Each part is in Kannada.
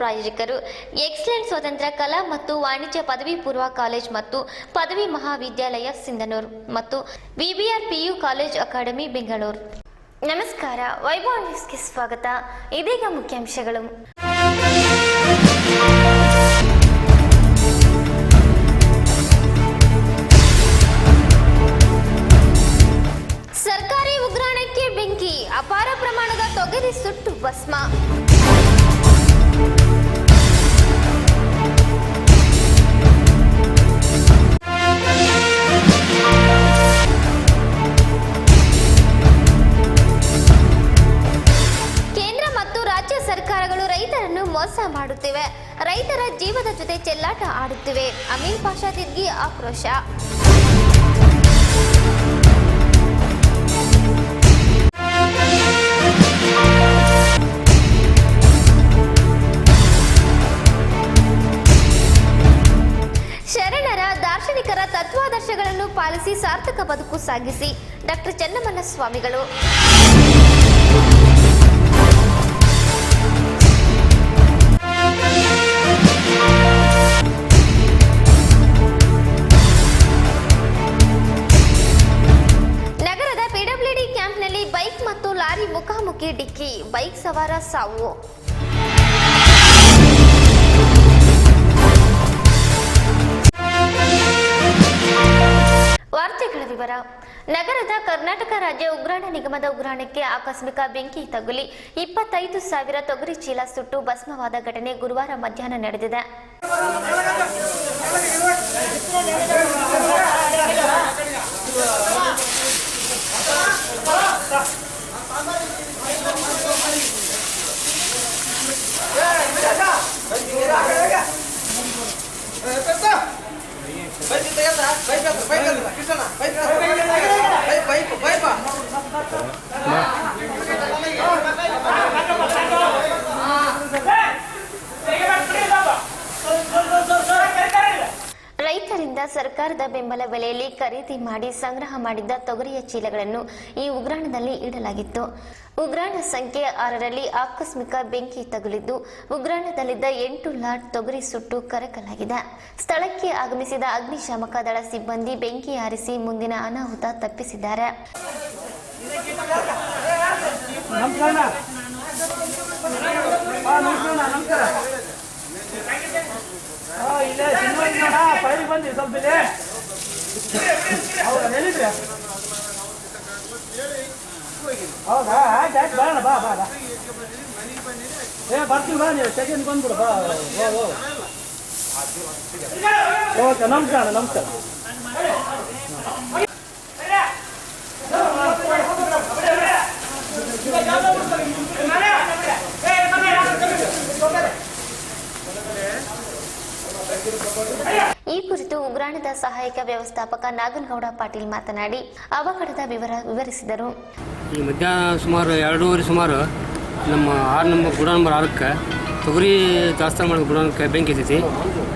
ಪ್ರಾಯೋಜಕರು ಎಕ್ಸಲೆಂಟ್ ಸ್ವತಂತ್ರ ಕಲಾ ಮತ್ತು ವಾಣಿಜ್ಯ ಪದವಿ ಪೂರ್ವ ಕಾಲೇಜ್ ಮತ್ತು ಪದವಿ ಮಹಾವಿದ್ಯಾಲಯ ಸಿಂಧನೂರು ಮತ್ತು ವಿಬಿಆರ್ ಪಿಯು ಕಾಲೇಜ್ ಅಕಾಡೆಮಿ ಬೆಂಗಳೂರು. ನಮಸ್ಕಾರ, ವೈಭವ್ ನ್ಯೂಸ್ಗೆ ಸ್ವಾಗತ. ಇದೀಗ ಮುಖ್ಯಾಂಶಗಳು. ಸರ್ಕಾರಿ ಉಗ್ರಾಣಕ್ಕೆ ಬೆಂಕಿ, ಅಪಾರ ಪ್ರಮಾಣದ ತೊಗರಿ ಸುಟ್ಟು ಭಸ್ಮ. ಕೇಂದ್ರ ಮತ್ತು ರಾಜ್ಯ ಸರ್ಕಾರಗಳು ರೈತರನ್ನು ಮೋಸ ಮಾಡುತ್ತಿವೆ, ರೈತರ ಜೀವದ ಜೊತೆ ಚೆಲ್ಲಾಟ ಆಡುತ್ತಿವೆ. ಅಮೀನ್ ಪಾಷಾ ತಿರ್ಗಿ ಆಕ್ರೋಶ. ಶರಣರ ದಾರ್ಶನಿಕರ ತತ್ವಾದರ್ಶಗಳನ್ನು ಪಾಲಿಸಿ ಸಾರ್ಥಕ ಬದುಕು ಸಾಗಿಸಿ ಡಾಕ್ಟರ್ ಚನ್ನಮಲ್ಲ ಸ್ವಾಮಿಗಳು. ನಗರದ ಪಿಡಬ್ಲ್ಯೂಡಿ ಕ್ಯಾಂಪ್ನಲ್ಲಿ ಬೈಕ್ ಮತ್ತು ಲಾರಿ ಮುಖಾಮುಖಿ ಡಿಕ್ಕಿ, ಬೈಕ್ ಸವಾರ ಸಾವು. ವಾರ್ತೆಗಳ ವಿವರ. ನಗರದ ಕರ್ನಾಟಕ ರಾಜ್ಯ ಉಗ್ರಾಣ ನಿಗಮದ ಉಗ್ರಾಣಕ್ಕೆ ಆಕಸ್ಮಿಕ ಬೆಂಕಿ ತಗುಲಿ 25,000 ತೊಗರಿ ಚೀಲ ಸುಟ್ಟು ಭಸ್ಮವಾದ ಘಟನೆ ಗುರುವಾರ ಮಧ್ಯಾಹ್ನ ನಡೆದಿದೆ. ರೈತರಿಂದ ಸರ್ಕಾರದ ಬೆಂಬಲ ಬೆಲೆಯಲ್ಲಿ ಖರೀದಿ ಮಾಡಿ ಸಂಗ್ರಹ ಮಾಡಿದ್ದ ತೊಗರಿಯ ಚೀಲಗಳನ್ನು ಈ ಉಗ್ರಾಣದಲ್ಲಿ ಇಡಲಾಗಿತ್ತು. ಉಗ್ರಾಣ ಸಂಖ್ಯೆ 6ರಲ್ಲಿ ಆಕಸ್ಮಿಕ ಬೆಂಕಿ ತಗುಲಿದ್ದು ಉಗ್ರಾಣದಲ್ಲಿದ್ದ 8 ಲಾಟ್ ತೊಗರಿ ಸುಟ್ಟು ಕರಕಲಾಗಿದೆ. ಸ್ಥಳಕ್ಕೆ ಆಗಮಿಸಿದ ಅಗ್ನಿಶಾಮಕ ದಳ ಸಿಬ್ಬಂದಿ ಬೆಂಕಿ ಆರಿಸಿ ಮುಂದಿನ ಅನಾಹುತ ತಪ್ಪಿಸಿದ್ದಾರೆ. ಹೌದಾ, ಆಯ್ತು ಬರೋಣ, ಬಾ ಬಾ ಬಾ. ಬರ್ತೀವಿ ಬಾ, ನೀವು ಸೆಕೆಂಡ್ ಬಂದ್ಬಿಡು ಬಾ. ಓಕೆ, ನಮಸ್ಕಾರ ನಮಸ್ಕಾರ. ಈ ಕುರಿತು ಉಗ್ರಾಣದ ಸಹಾಯಕ ವ್ಯವಸ್ಥಾಪಕ ನಾಗನಗೌಡ ಪಾಟೀಲ್ ಮಾತನಾಡಿ ಅವಘಡದ ವಿವರ ವಿವರಿಸಿದರು. ಈ ಮಧ್ಯಾಹ್ನ ಸುಮಾರು 2:30 ಸುಮಾರು ನಮ್ಮ 6 ನಂಬರ್ ಗುಡ ನಂಬರ್ 6ಕ್ಕೆ ತೊಗರಿ ದಾಸ್ತಾನು ಮಾಡೋ ಗುಡಾನಕ್ಕೆ ಬೆಂಕಿ ಹತ್ತೈತಿ.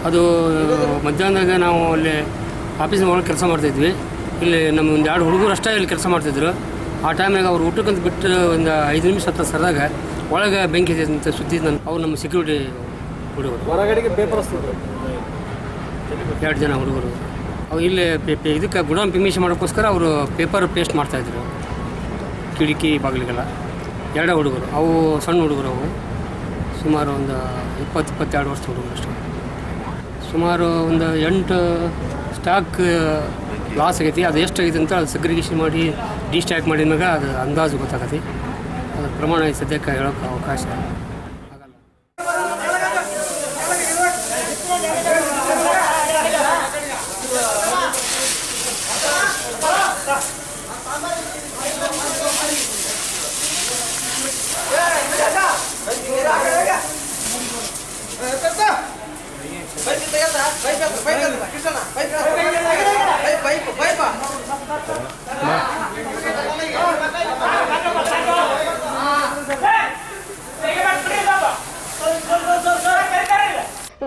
ಅದು ಮಧ್ಯಾಹ್ನದಾಗ ನಾವು ಅಲ್ಲಿ ಆಫೀಸಿನ ಒಳಗೆ ಕೆಲಸ ಮಾಡ್ತಾಯಿದ್ವಿ. ಇಲ್ಲಿ ನಮ್ಮ ಒಂದು 2 ಹುಡುಗರು ಅಷ್ಟೇ ಇಲ್ಲಿ ಕೆಲಸ ಮಾಡ್ತಿದ್ರು. ಆ ಟೈಮ್ನಾಗ ಅವ್ರು ಊಟಕ್ಕಂತ ಬಿಟ್ಟು ಒಂದು 5 ನಿಮಿಷ ಹತ್ತ ಸರದಾಗ ಒಳಗೆ ಬೆಂಕಿ ಹತ್ತೈತಿ ಅಂತ ಸುದ್ದಿ ಅವ್ರು ನಮ್ಮ ಸೆಕ್ಯೂರಿಟಿ ಹುಡುಗರು ಹೊರಗಡೆಗೆ ಪೇಪರ್ 2 ಜನ ಹುಡುಗರು ಅವ್ರು ಇಲ್ಲಿ ಇದಕ್ಕೆ ಗುಡಾನ್ ಪಿಮಿಷನ್ ಮಾಡೋಕ್ಕೋಸ್ಕರ ಅವರು ಪೇಪರ್ ಪೇಸ್ಟ್ ಮಾಡ್ತಾಯಿದ್ರು ಕಿಟಕಿ ಬಾಗಿಲಿಗೆಲ್ಲ. 2 ಹುಡುಗರು, ಅವು ಸಣ್ಣ ಹುಡುಗರು, ಅವು ಸುಮಾರು ಒಂದು 20-22 ವರ್ಷದ ಹುಡುಗರು ಅಷ್ಟೇ. ಸುಮಾರು ಒಂದು 8 ಸ್ಟಾಕ್ ಲಾಸ್ ಆಗೈತಿ. ಅದು ಎಷ್ಟು ಆಗೈತೆ ಅಂತ ಅದು ಸಗ್ರಿಗೇಷನ್ ಮಾಡಿ ಡಿಸ್ಟ್ಯಾಕ್ ಮಾಡಿದ್ಮ್ಯಾಗ ಅದು ಅಂದಾಜು ಗೊತ್ತಾಗತ್ತೆ. ಅದ್ರ ಪ್ರಮಾಣ ಸದ್ಯಕ್ಕೆ ಹೇಳೋಕ್ಕೆ ಅವಕಾಶ ಆಗಲ್ಲ.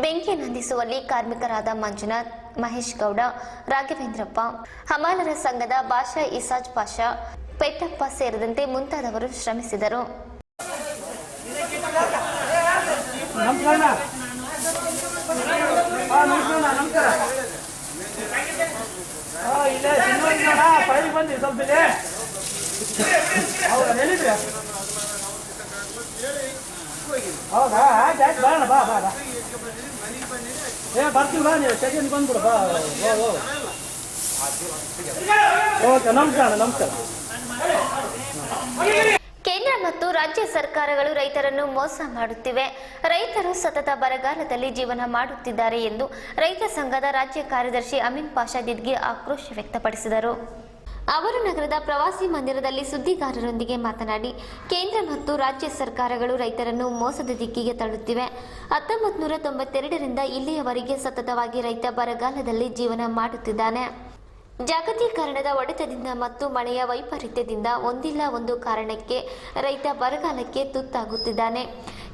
ಬೆಂಕಿ ನಂದಿಸುವಲ್ಲಿ ಕಾರ್ಮಿಕರಾದ ಮಂಜುನಾಥ್, ಮಹೇಶ್ ಗೌಡ, ರಾಘವೇಂದ್ರಪ್ಪ, ಹಮಾಲರ ಸಂಘದ ಬಾಷಾ ಇಸಾಜ್ ಪಾಷಾ, ಪೆಟ್ಟಪ್ಪ ಸೇರಿದಂತೆ ಮುಂತಾದವರು ಶ್ರಮಿಸಿದರು. ನಮಸ್ಕಾರ ನಮಸ್ಕಾರ. ಇಲ್ಲೇ ಸಿನಿಮಾ ಫೈಲ್ ಬಂದಿ ಸ್ವಲ್ಪ ಇದೆ. ಹೌದಾ ಹೇಳಿದ್ರಿ? ಹೌದಾ ಆಯ್ತು ಆಯ್ತು ಬರೋಣ ಬಾ ಬಾ ಬಾ. ಬರ್ತೀವಿ ಬಾ, ನೀವು ಸ್ಟೇಷನ್ಗೆ ಬಂದ್ಬಿಡು ಬಾ. ಓಕೆ ನಮಸ್ಕಾರ ನಮಸ್ಕಾರ. ಕೇಂದ್ರ ಮತ್ತು ರಾಜ್ಯ ಸರ್ಕಾರಗಳು ರೈತರನ್ನು ಮೋಸ ಮಾಡುತ್ತಿವೆ. ರೈತರು ಸತತ ಬರಗಾಲದಲ್ಲಿ ಜೀವನ ಮಾಡುತ್ತಿದ್ದಾರೆ ಎಂದು ರೈತ ಸಂಘದ ರಾಜ್ಯ ಕಾರ್ಯದರ್ಶಿ ಅಮೀನ್ ಪಾಷಾ ದಿದ್ಗಿ ಆಕ್ರೋಶ ವ್ಯಕ್ತಪಡಿಸಿದರು. ಅವರು ನಗರದ ಪ್ರವಾಸಿ ಮಂದಿರದಲ್ಲಿ ಸುದ್ದಿಗಾರರೊಂದಿಗೆ ಮಾತನಾಡಿ, ಕೇಂದ್ರ ಮತ್ತು ರಾಜ್ಯ ಸರ್ಕಾರಗಳು ರೈತರನ್ನು ಮೋಸದ ದಿಕ್ಕಿಗೆ ತಳ್ಳುತ್ತಿವೆ. 1992ರಿಂದ ಇಲ್ಲಿಯವರೆಗೆ ಸತತವಾಗಿ ರೈತ ಬರಗಾಲದಲ್ಲಿ ಜೀವನ ಮಾಡುತ್ತಿದ್ದಾನೆ. ಜಾಗತೀಕರಣದ ಹೊಡೆತದಿಂದ ಮತ್ತು ಮಳೆಯ ವೈಪರೀತ್ಯದಿಂದ ಒಂದಿಲ್ಲ ಒಂದು ಕಾರಣಕ್ಕೆ ರೈತ ಬರಗಾಲಕ್ಕೆ ತುತ್ತಾಗುತ್ತಿದ್ದಾನೆ.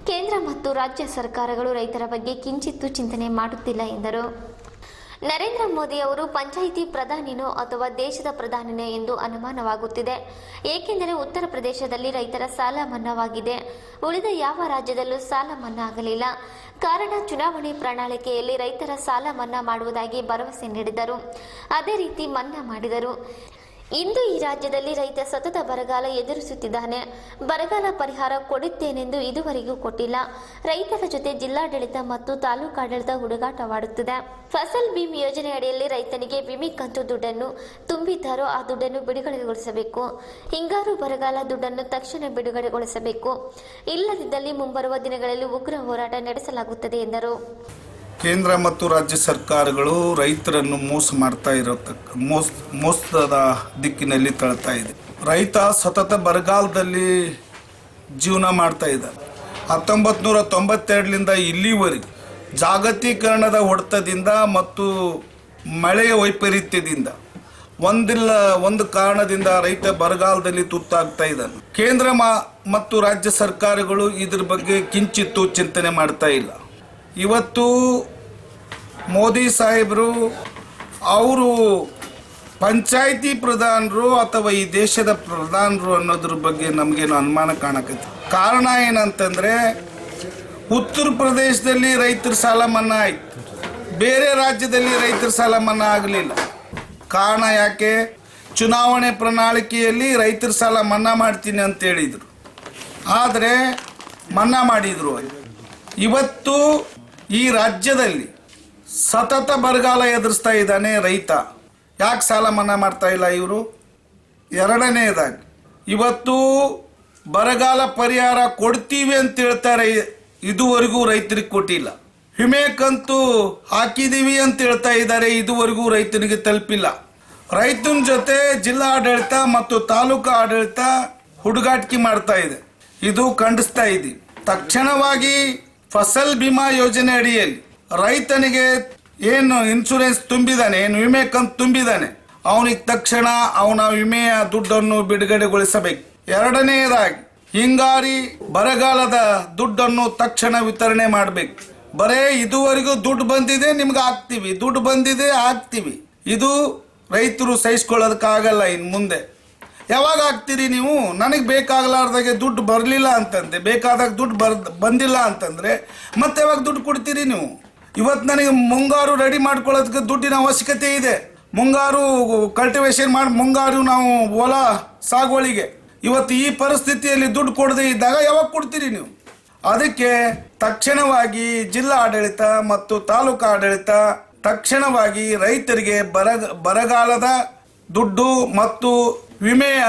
ಕೇಂದ್ರ ಮತ್ತು ರಾಜ್ಯ ಸರ್ಕಾರಗಳು ರೈತರ ಬಗ್ಗೆ ಕಿಂಚಿತ್ತೂ ಚಿಂತನೆ ಮಾಡುತ್ತಿಲ್ಲ ಎಂದರು. ನರೇಂದ್ರ ಮೋದಿ ಅವರು ಪಂಚಾಯಿತಿ ಪ್ರಧಾನಿನೋ ಅಥವಾ ದೇಶದ ಪ್ರಧಾನಿನೋ ಎಂದು ಅನುಮಾನವಾಗುತ್ತಿದೆ. ಏಕೆಂದರೆ ಉತ್ತರ ಪ್ರದೇಶದಲ್ಲಿ ರೈತರ ಸಾಲ ಮನ್ನಾವಾಗಿದೆ. ಉಳಿದ ಯಾವ ರಾಜ್ಯದಲ್ಲೂ ಸಾಲ ಮನ್ನಾ ಆಗಲಿಲ್ಲ. ಕಾರಣ, ಚುನಾವಣೆ ಪ್ರಣಾಳಿಕೆಯಲ್ಲಿ ರೈತರ ಸಾಲ ಮನ್ನಾ ಮಾಡುವುದಾಗಿ ಭರವಸೆ ನೀಡಿದರು. ಅದೇ ರೀತಿ ಮನ್ನಾ ಮಾಡಿದರು. ಇಂದು ಈ ರಾಜ್ಯದಲ್ಲಿ ರೈತ ಸತತ ಬರಗಾಲ ಎದುರಿಸುತ್ತಿದ್ದಾನೆ. ಬರಗಾಲ ಪರಿಹಾರ ಕೊಡುತ್ತೇನೆಂದು ಇದುವರೆಗೂ ಕೊಟ್ಟಿಲ್ಲ. ರೈತರ ಜೊತೆ ಜಿಲ್ಲಾಡಳಿತ ಮತ್ತು ತಾಲೂಕಾಡಳಿತ ಹುಡುಗಾಟವಾಡುತ್ತಿದೆ. ಫಸಲ್ ಭೀಮ್ ಯೋಜನೆ ಅಡಿಯಲ್ಲಿ ರೈತನಿಗೆ ವಿಮೆ ಕಂತು ದುಡ್ಡನ್ನು ತುಂಬಿದ್ದಾರೋ ಆ ದುಡ್ಡನ್ನು ಬಿಡುಗಡೆಗೊಳಿಸಬೇಕು. ಹಿಂಗಾರು ಬರಗಾಲ ದುಡ್ಡನ್ನು ತಕ್ಷಣ ಬಿಡುಗಡೆಗೊಳಿಸಬೇಕು. ಇಲ್ಲದಿದ್ದಲ್ಲಿ ಮುಂಬರುವ ದಿನಗಳಲ್ಲಿ ಉಗ್ರ ಹೋರಾಟ ನಡೆಸಲಾಗುತ್ತದೆ ಎಂದರು. ಕೇಂದ್ರ ಮತ್ತು ರಾಜ್ಯ ಸರ್ಕಾರಗಳು ರೈತರನ್ನು ಮೋಸದ ದಿಕ್ಕಿನಲ್ಲಿ ತಳ್ತಾ ಇದೆ. ರೈತ ಸತತ ಬರಗಾಲದಲ್ಲಿ ಜೀವನ ಮಾಡ್ತಾ ಇದ್ದಾರೆ. 1992ರಿಂದ ಇಲ್ಲಿವರೆಗೆ ಜಾಗತೀಕರಣದ ಹೊಡೆತದಿಂದ ಮತ್ತು ಮಳೆಯ ವೈಪರೀತ್ಯದಿಂದ ಒಂದು ಕಾರಣದಿಂದ ರೈತ ಬರಗಾಲದಲ್ಲಿ ತುತ್ತಾಗ್ತಾ ಇದ್ದಾನೆ. ಕೇಂದ್ರ ಮತ್ತು ರಾಜ್ಯ ಸರ್ಕಾರಗಳು ಇದ್ರ ಬಗ್ಗೆ ಕಿಂಚಿತ್ತೂ ಚಿಂತನೆ ಮಾಡ್ತಾ ಇಲ್ಲ. ಇವತ್ತು ಮೋದಿ ಸಾಹೇಬರು ಅವರು ಪಂಚಾಯಿತಿ ಪ್ರಧಾನರು ಅಥವಾ ಈ ದೇಶದ ಪ್ರಧಾನರು ಅನ್ನೋದ್ರ ಬಗ್ಗೆ ನಮಗೇನು ಅನುಮಾನ ಕಾಣಕೈತಿ. ಕಾರಣ ಏನಂತಂದರೆ, ಉತ್ತರ ಪ್ರದೇಶದಲ್ಲಿ ರೈತರ ಸಾಲ ಮನ್ನಾ ಆಯಿತು, ಬೇರೆ ರಾಜ್ಯದಲ್ಲಿ ರೈತರ ಸಾಲ ಮನ್ನಾ ಆಗಲಿಲ್ಲ. ಕಾರಣ ಯಾಕೆ? ಚುನಾವಣೆ ಪ್ರಣಾಳಿಕೆಯಲ್ಲಿ ರೈತರ ಸಾಲ ಮನ್ನಾ ಮಾಡ್ತೀನಿ ಅಂತ ಹೇಳಿದರು, ಆದರೆ ಮನ್ನಾ ಮಾಡಿದರು. ಇವತ್ತು ಈ ರಾಜ್ಯದಲ್ಲಿ ಸತತ ಬರಗಾಲ ಎದುರಿಸ್ತಾ ಇದ್ದಾನೆ ರೈತ. ಯಾಕೆ ಸಾಲ ಮನ್ನಾ ಮಾಡ್ತಾ ಇಲ್ಲ ಇವರು? ಎರಡನೇದಾಗಿ, ಇವತ್ತು ಬರಗಾಲ ಪರಿಹಾರ ಕೊಡ್ತೀವಿ ಅಂತ ಹೇಳ್ತಾರೆ, ಇದುವರೆಗೂ ರೈತರಿಗೆ ಕೊಟ್ಟಿಲ್ಲ. ವಿಮೆ ಕಂತು ಹಾಕಿದ್ದೀವಿ ಅಂತ ಹೇಳ್ತಾ ಇದ್ದಾರೆ, ಇದುವರೆಗೂ ರೈತನಿಗೆ ತಲುಪಿಲ್ಲ. ರೈತನ ಜೊತೆ ಜಿಲ್ಲಾ ಆಡಳಿತ ಮತ್ತು ತಾಲೂಕು ಆಡಳಿತ ಹುಡುಗಾಟಿಕೆ ಮಾಡ್ತಾ ಇದೆ. ಇದು ಖಂಡಿಸ್ತಾ ಇದ್ದೀವಿ. ತಕ್ಷಣವಾಗಿ ಫಸಲ್ ಬಿಮಾ ಯೋಜನೆ ಅಡಿಯಲ್ಲಿ ರೈತನಿಗೆ ಏನು ಇನ್ಶೂರೆನ್ಸ್ ತುಂಬಿದಾನೆ, ಏನು ವಿಮೆ ಕಂತು ತುಂಬಿದಾನೆ, ಅವನಿಗೆ ತಕ್ಷಣ ಅವನ ವಿಮೆಯ ದುಡ್ಡನ್ನು ಬಿಡುಗಡೆಗೊಳಿಸಬೇಕು. ಎರಡನೆಯದಾಗಿ, ಹಿಂಗಾರಿ ಬರಗಾಲದ ದುಡ್ಡನ್ನು ತಕ್ಷಣ ವಿತರಣೆ ಮಾಡಬೇಕು. ಬರೇ ಇದುವರೆಗೂ ದುಡ್ಡು ಬಂದಿದೆ ನಿಮ್ಗೆ ಹಾಕ್ತೀವಿ, ದುಡ್ಡು ಬಂದಿದೆ ಹಾಕ್ತೀವಿ, ಇದು ರೈತರು ಸಹಿಸ್ಕೊಳ್ಳೋದಕ್ಕಾಗಲ್ಲ. ಇನ್ನು ಮುಂದೆ ಯಾವಾಗ ಹಾಕ್ತೀರಿ ನೀವು? ನನಗೆ ಬೇಕಾಗಲಾರ್ದಾಗೆ ದುಡ್ಡು ಬರಲಿಲ್ಲ ಅಂತಂದೆ, ಬೇಕಾದಾಗ ದುಡ್ಡು ಬಂದಿಲ್ಲ ಅಂತಂದರೆ ಮತ್ತೆ ಯಾವಾಗ ದುಡ್ಡು ಕೊಡ್ತೀರಿ ನೀವು? ಇವತ್ತು ನನಗೆ ಮುಂಗಾರು ರೆಡಿ ಮಾಡ್ಕೊಳ್ಳೋದಕ್ಕೆ ದುಡ್ಡಿನ ಅವಶ್ಯಕತೆ ಇದೆ. ಮುಂಗಾರು ಕಲ್ಟಿವೇಶನ್ ಮಾಡಿ ಮುಂಗಾರು ನಾವು ಹೊಲ ಸಾಗುವಳಿಗೆ ಇವತ್ತು ಈ ಪರಿಸ್ಥಿತಿಯಲ್ಲಿ ದುಡ್ಡು ಕೊಡದೇ ಇದ್ದಾಗ ಯಾವಾಗ ಕೊಡ್ತೀರಿ ನೀವು? ಅದಕ್ಕೆ ತಕ್ಷಣವಾಗಿ ಜಿಲ್ಲಾ ಆಡಳಿತ ಮತ್ತು ತಾಲೂಕು ಆಡಳಿತ ತಕ್ಷಣವಾಗಿ ರೈತರಿಗೆ ಬರಗಾಲದ ದುಡ್ಡು ಮತ್ತು ವಿಮೆಯ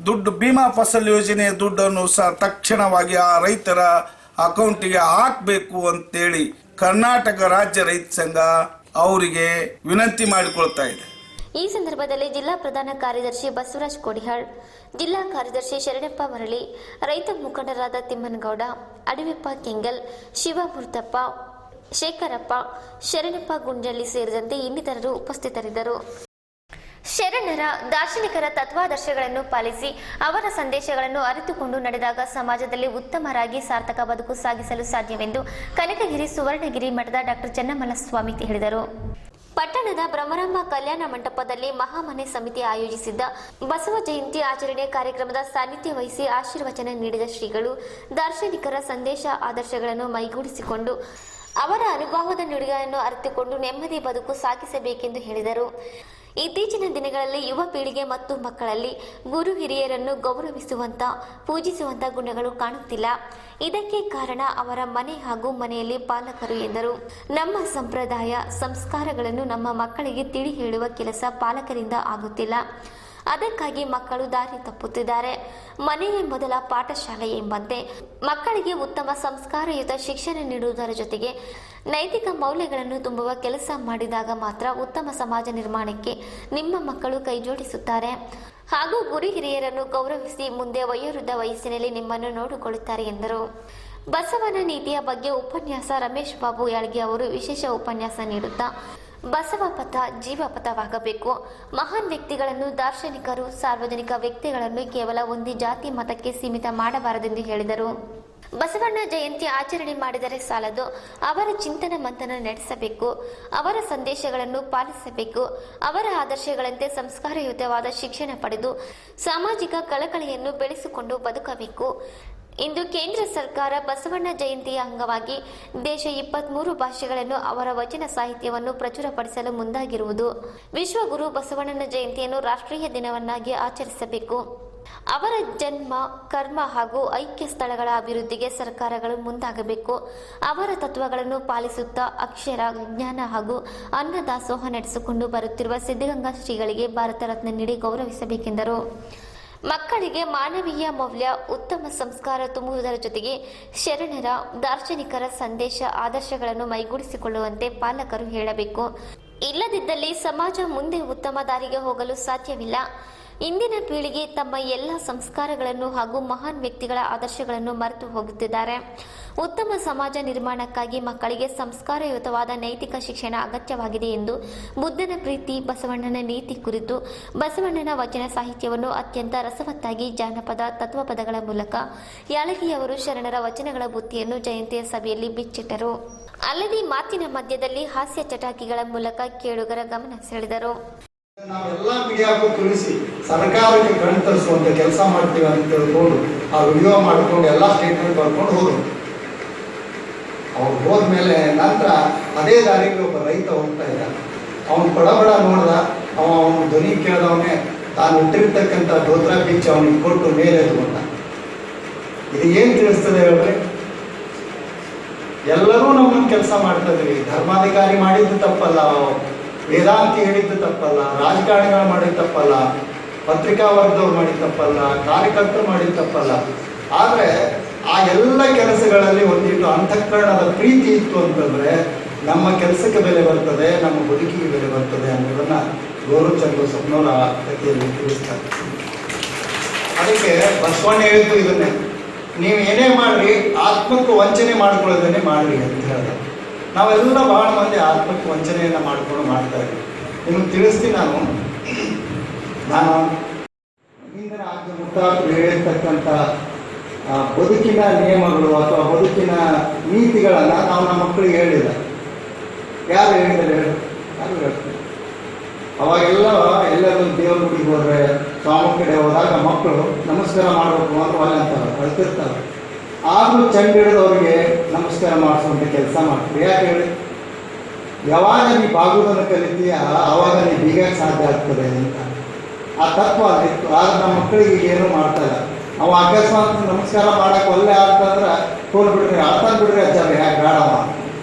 ದುಡ್ಡು, ಭೀಮಾ ಫಸಲ್ ಯೋಜನೆಯ ದುಡ್ಡನ್ನು ಸಹ ತಕ್ಷಣವಾಗಿ ಆ ರೈತರ ಅಕೌಂಟಿಗೆ ಹಾಕಬೇಕು ಅಂತೇಳಿ ಕರ್ನಾಟಕ ರಾಜ್ಯ ರೈತ ಸಂಘ ಅವರಿಗೆ ವಿನಂತಿ ಮಾಡಿಕೊಳ್ತಾ ಇದೆ. ಈ ಸಂದರ್ಭದಲ್ಲಿ ಜಿಲ್ಲಾ ಪ್ರಧಾನ ಕಾರ್ಯದರ್ಶಿ ಬಸವರಾಜ್ ಕೋಡಿಹಾಳ್, ಜಿಲ್ಲಾ ಕಾರ್ಯದರ್ಶಿ ಶರಣಪ್ಪ ಮರಳಿ, ರೈತ ಮುಖಂಡರಾದ ತಿಮ್ಮನಗೌಡ, ಅಡವೆಪ್ಪ ಕೆಂಗಲ್, ಶಿವಮೂರ್ತಪ್ಪ, ಶೇಖರಪ್ಪ, ಶರಣಪ್ಪ ಗುಂಜಳ್ಳಿ ಸೇರಿದಂತೆ ಇನ್ನಿತರರು ಉಪಸ್ಥಿತರಿದ್ದರು. ಶರಣರ ದಾರ್ಶನಿಕರ ತತ್ವಾದರ್ಶಗಳನ್ನು ಪಾಲಿಸಿ ಅವರ ಸಂದೇಶಗಳನ್ನು ಅರಿತುಕೊಂಡು ನಡೆದಾಗ ಸಮಾಜದಲ್ಲಿ ಉತ್ತಮರಾಗಿ ಸಾರ್ಥಕ ಬದುಕು ಸಾಗಿಸಲು ಸಾಧ್ಯವೆಂದು ಕನಕಗಿರಿ ಸುವರ್ಣಗಿರಿ ಮಠದ ಡಾಕ್ಟರ್ ಚನ್ನಮಲ್ಲಸ್ವಾಮಿ ಹೇಳಿದರು. ಪಟ್ಟಣದ ಬ್ರಹ್ಮರಾಂಬ ಕಲ್ಯಾಣ ಮಂಟಪದಲ್ಲಿ ಮಹಾಮನೆ ಸಮಿತಿ ಆಯೋಜಿಸಿದ್ದ ಬಸವ ಜಯಂತಿ ಆಚರಣೆ ಕಾರ್ಯಕ್ರಮದ ಸಾನ್ನಿಧ್ಯ ವಹಿಸಿ ಆಶೀರ್ವಚನ ನೀಡಿದ ಶ್ರೀಗಳು ದಾರ್ಶನಿಕರ ಸಂದೇಶ ಆದರ್ಶಗಳನ್ನು ಮೈಗೂಡಿಸಿಕೊಂಡು ಅವರ ಅನುಭವದ ನುಡಿಗಳನ್ನು ಅರಿತುಕೊಂಡು ನೆಮ್ಮದಿ ಬದುಕು ಸಾಗಿಸಬೇಕೆಂದು ಹೇಳಿದರು. ಇತ್ತೀಚಿನ ದಿನಗಳಲ್ಲಿ ಯುವ ಪೀಳಿಗೆ ಮತ್ತು ಮಕ್ಕಳಲ್ಲಿ ಗುರು ಹಿರಿಯರನ್ನು ಗೌರವಿಸುವಂತ ಪೂಜಿಸುವಂತ ಗುಣಗಳು ಕಾಣುತ್ತಿಲ್ಲ. ಇದಕ್ಕೆ ಕಾರಣ ಅವರ ಮನೆ ಹಾಗೂ ಮನೆಯಲ್ಲಿ ಪಾಲಕರು ಎಂದರು. ನಮ್ಮ ಸಂಪ್ರದಾಯ ಸಂಸ್ಕಾರಗಳನ್ನು ನಮ್ಮ ಮಕ್ಕಳಿಗೆ ತಿಳಿ ಹೇಳುವ ಕೆಲಸ ಪಾಲಕರಿಂದ ಆಗುತ್ತಿಲ್ಲ. ಅದಕ್ಕಾಗಿ ಮಕ್ಕಳು ದಾರಿ ತಪ್ಪುತ್ತಿದ್ದಾರೆ. ಮನೆಯೇ ಮೊದಲ ಪಾಠಶಾಲೆ ಎಂಬಂತೆ ಮಕ್ಕಳಿಗೆ ಉತ್ತಮ ಸಂಸ್ಕಾರಯುತ ಶಿಕ್ಷಣ ನೀಡುವುದರ ಜೊತೆಗೆ ನೈತಿಕ ಮೌಲ್ಯಗಳನ್ನು ತುಂಬುವ ಕೆಲಸ ಮಾಡಿದಾಗ ಮಾತ್ರ ಉತ್ತಮ ಸಮಾಜ ನಿರ್ಮಾಣಕ್ಕೆ ನಿಮ್ಮ ಮಕ್ಕಳು ಕೈಜೋಡಿಸುತ್ತಾರೆ ಹಾಗೂ ಗುರು ಹಿರಿಯರನ್ನು ಗೌರವಿಸಿ ಮುಂದೆ ವಯೋವೃದ್ಧ ವಯಸ್ಸಿನಲ್ಲಿ ನಿಮ್ಮನ್ನು ನೋಡಿಕೊಳ್ಳುತ್ತಾರೆ ಎಂದರು. ಬಸವನ ನೀತಿಯ ಬಗ್ಗೆ ಉಪನ್ಯಾಸ ರಮೇಶ್ ಬಾಬು ಯಾಳ್ಗಿ ಅವರು ವಿಶೇಷ ಉಪನ್ಯಾಸ ನೀಡುತ್ತಾ ಬಸವ ಪಥ ಜೀವಪಥವಾಗಬೇಕು. ಮಹಾನ್ ವ್ಯಕ್ತಿಗಳನ್ನು ದಾರ್ಶನಿಕರು ಸಾರ್ವಜನಿಕ ವ್ಯಕ್ತಿಗಳನ್ನು ಕೇವಲ ಒಂದು ಜಾತಿ ಮತಕ್ಕೆ ಸೀಮಿತ ಮಾಡಬಾರದೆಂದು ಹೇಳಿದರು. ಬಸವಣ್ಣ ಜಯಂತಿ ಆಚರಣೆ ಮಾಡಿದರೆ ಸಾಲದು, ಅವರ ಚಿಂತನ ಮಂಥನ ನಡೆಸಬೇಕು, ಅವರ ಸಂದೇಶಗಳನ್ನು ಪಾಲಿಸಬೇಕು, ಅವರ ಆದರ್ಶಗಳಂತೆ ಸಂಸ್ಕಾರಯುತವಾದ ಶಿಕ್ಷಣ ಪಡೆದು ಸಾಮಾಜಿಕ ಕಳಕಳಿಯನ್ನು ಬೆಳೆಸಿಕೊಂಡು ಬದುಕಬೇಕು. ಇಂದು ಕೇಂದ್ರ ಸರ್ಕಾರ ಬಸವಣ್ಣ ಜಯಂತಿಯ ಅಂಗವಾಗಿ ದೇಶ 23 ಭಾಷೆಗಳನ್ನು ಅವರ ವಚನ ಸಾಹಿತ್ಯವನ್ನು ಪ್ರಚುರಪಡಿಸಲು ಮುಂದಾಗಿರುವುದು. ವಿಶ್ವಗುರು ಬಸವಣ್ಣನ ಜಯಂತಿಯನ್ನು ರಾಷ್ಟ್ರೀಯ ದಿನವನ್ನಾಗಿ ಆಚರಿಸಬೇಕು. ಅವರ ಜನ್ಮ ಕರ್ಮ ಹಾಗೂ ಐಕ್ಯ ಸ್ಥಳಗಳ ಅಭಿವೃದ್ಧಿಗೆ ಸರ್ಕಾರಗಳು ಮುಂದಾಗಬೇಕು. ಅವರ ತತ್ವಗಳನ್ನು ಪಾಲಿಸುತ್ತಾ ಅಕ್ಷರ ಜ್ಞಾನ ಹಾಗೂ ಅನ್ನದಾಸೋಹ ನಡೆಸಿಕೊಂಡು ಬರುತ್ತಿರುವ ಸಿದ್ಧಗಂಗಾ ಶ್ರೀಗಳಿಗೆ ಭಾರತ ರತ್ನ ನೀಡಿ ಗೌರವಿಸಬೇಕೆಂದರು. ಮಕ್ಕಳಿಗೆ ಮಾನವೀಯ ಮೌಲ್ಯ ಉತ್ತಮ ಸಂಸ್ಕಾರ ತುಂಬುವುದರ ಜೊತೆಗೆ ಶರಣರ ದಾರ್ಶನಿಕರ ಸಂದೇಶ ಆದರ್ಶಗಳನ್ನು ಮೈಗೂಡಿಸಿಕೊಳ್ಳುವಂತೆ ಪಾಲಕರು ಹೇಳಬೇಕು. ಇಲ್ಲದಿದ್ದಲ್ಲಿ ಸಮಾಜ ಮುಂದೆ ಉತ್ತಮ ದಾರಿಗೆ ಹೋಗಲು ಸಾಧ್ಯವಿಲ್ಲ. ಇಂದಿನ ಪೀಳಿಗೆ ತಮ್ಮ ಎಲ್ಲ ಸಂಸ್ಕಾರಗಳನ್ನು ಹಾಗೂ ಮಹಾನ್ ವ್ಯಕ್ತಿಗಳ ಆದರ್ಶಗಳನ್ನು ಮರೆತು ಹೋಗುತ್ತಿದ್ದಾರೆ. ಉತ್ತಮ ಸಮಾಜ ನಿರ್ಮಾಣಕ್ಕಾಗಿ ಮಕ್ಕಳಿಗೆ ಸಂಸ್ಕಾರಯುತವಾದ ನೈತಿಕ ಶಿಕ್ಷಣ ಅಗತ್ಯವಾಗಿದೆ ಎಂದು ಬುದ್ಧನ ಪ್ರೀತಿ ಬಸವಣ್ಣನ ನೀತಿ ಕುರಿತು ಬಸವಣ್ಣನ ವಚನ ಸಾಹಿತ್ಯವನ್ನು ಅತ್ಯಂತ ರಸವತ್ತಾಗಿ ಜಾನಪದ ತತ್ವಪದಗಳ ಮೂಲಕ ಯಾಳಗಿಯವರು ಶರಣರ ವಚನಗಳ ಬುತ್ತಿಯನ್ನು ಜಯಂತಿಯ ಸಭೆಯಲ್ಲಿ ಬಿಚ್ಚಿಟ್ಟರು. ಅಲ್ಲದೆ ಮಾತಿನ ಮಧ್ಯದಲ್ಲಿ ಹಾಸ್ಯ ಚಟಾಕಿಗಳ ಮೂಲಕ ಕೇಳುಗರ ಗಮನ ಸೆಳೆದರು. ನಾವೆಲ್ಲ ಮೀಡಿಯಾಗೂ ತಿಳಿಸಿ ಸರ್ಕಾರಕ್ಕೆ ಕಣ್ ತರಿಸುವಂತ ಕೆಲಸ ಮಾಡ್ತೀವಿ ಅಂತ ತಿಳ್ಕೊಂಡು ಆ ವಿಡಿಯೋ ಮಾಡ್ಕೊಂಡು ಎಲ್ಲ ಸ್ಟೇಟ್ಮೆಂಟ್ ಬರ್ಕೊಂಡು ಹೋದ್ರು. ಅವ್ರು ಹೋದ್ಮೇಲೆ ನಂತರ ಅದೇ ದಾರಿಗೆ ಒಬ್ಬ ರೈತ ಹೋಗ್ತಾ ಇದ್ದ. ಅವನು ಬಡ ನೋಡ್ದ, ಅವನ ಧ್ವನಿ ಕೇಳಿದವನೇ ತಾನು ಇಟ್ಟಿರ್ತಕ್ಕಂಥ ಧೋತ್ರ ಬಿಚ್ಚಿ ಅವನಿಗೆ ಕೊಟ್ಟು ಮೇಲೆ ತಗೊಂಡ. ಇದು ಏನ್ ತಿಳಿಸ್ತದೆ ಹೇಳ್ರಿ? ಎಲ್ಲರೂ ನಮ್ಮನ್ನು ಕೆಲಸ ಮಾಡ್ತಾ ಇದ್ವಿ. ಧರ್ಮಾಧಿಕಾರಿ ಮಾಡಿದ್ದು ತಪ್ಪಲ್ಲ, ವೇದಾಂತಿ ಹೇಳಿದ್ದು ತಪ್ಪಲ್ಲ, ರಾಜಕಾರಣಿಗಳು ಮಾಡಿದ್ದು ತಪ್ಪಲ್ಲ, ಪತ್ರಿಕಾ ವರ್ಗದವ್ರು ಮಾಡಿದ್ದು ತಪ್ಪಲ್ಲ, ಕಾರ್ಯಕರ್ತರು ಮಾಡಿದ್ದು ತಪ್ಪಲ್ಲ. ಆದರೆ ಆ ಎಲ್ಲ ಕೆಲಸಗಳಲ್ಲಿ ಒಂದಿಟ್ಟು ಅಂತಃಕರಣದ ಪ್ರೀತಿ ಇತ್ತು ಅಂತಂದ್ರೆ ನಮ್ಮ ಕೆಲಸಕ್ಕೆ ಬೆಲೆ ಬರ್ತದೆ, ನಮ್ಮ ಬದುಕಿಗೆ ಬೆಲೆ ಬರ್ತದೆ ಅನ್ನೋದನ್ನ ಗೌರವ್ ಸ್ವಪ್ನವರ ಕಥೆಯಲ್ಲಿ ತಿಳಿಸ್ತಾರೆ. ಅದಕ್ಕೆ ಬಸವಣ್ಣ ಹೇಳಿದ್ದು ಇದನ್ನೇ, ನೀವು ಏನೇ ಮಾಡ್ರಿ ಆತ್ಮಕ್ಕೆ ವಂಚನೆ ಮಾಡ್ಕೊಳ್ಳೋದನ್ನೇ ಮಾಡ್ರಿ ಅಂತ ಹೇಳಿದೆ. ನಾವೆಲ್ಲ ಬಹಳ ಮಂದಿ ಆತ್ಮಕ್ಕೆ ವಂಚನೆಯನ್ನು ಮಾಡ್ಕೊಂಡು ಮಾಡ್ತಾ ಇದ್ದೀವಿ. ನಿಮಗೆ ತಿಳಿಸ್ತೀನಿ, ನಾನು ಹಿಂದಿನ ಆಜ್ಞೆ ಮುತ್ತಾದ್ರು ಹೇಳಿರ್ತಕ್ಕಂಥ ಬದುಕಿನ ನಿಯಮಗಳು ಅಥವಾ ಬದುಕಿನ ನೀತಿಗಳನ್ನು ನಾವು ನಮ್ಮ ಮಕ್ಕಳಿಗೆ ಹೇಳಿಲ್ಲ. ಯಾರು ಹೇಳಿದ್ದಾರೆ? ಯಾರು ಹೇಳ್ತಾರೆ? ಅವಾಗೆಲ್ಲ ಎಲ್ಲರೂ ದೇವ್ರ ಗುಡಿಗೆ ಹೋದ್ರೆ ಸ್ವಾಮಿ ಕಡೆ ಹೋದಾಗ ಮಕ್ಕಳು ನಮಸ್ಕಾರ ಮಾಡಬೇಕು ಅಂತ ಒಳ್ಳೆ ಅಂತಾರೆ, ಅಳ್ತಿರ್ತಾರೆ. ಆದರೂ ಚಂಡ ಹಿಡಿದವ್ರಿಗೆ ನಮಸ್ಕಾರ ಮಾಡಿಸುವಂಥ ಕೆಲಸ ಮಾಡ್ತೀವಿ. ಯಾಕೆ ಹೇಳಿ? ಯಾವಾಗ ನೀ ಬಾಗುವುದನ್ನು ಕಲಿತೀಯ ಆವಾಗ ನೀ ಬೀಗಕ್ಕೆ ಸಾಧ್ಯ ಆಗ್ತದೆ ಅಂತ ಆ ತತ್ವ ಆಗಿತ್ತು. ಆದ್ರೆ ನಮ್ಮ ಮಕ್ಕಳಿಗೆ ಏನೂ ಮಾಡ್ತಾ ಇಲ್ಲ. ಅವ ಅಕಸ್ಮಾತ್ ನಮಸ್ಕಾರ ಮಾಡಕ್ಕೆ ಒಳ್ಳೆ ಆಗ್ತಂದ್ರೆ ತೋಲ್ ಬಿಡ್ರಿ, ಅರ್ಥಾನ್ ಬಿಡ್ರಿ ಅಜ್ಜಾರ, ಯಾಕೆ ಬೇಡವ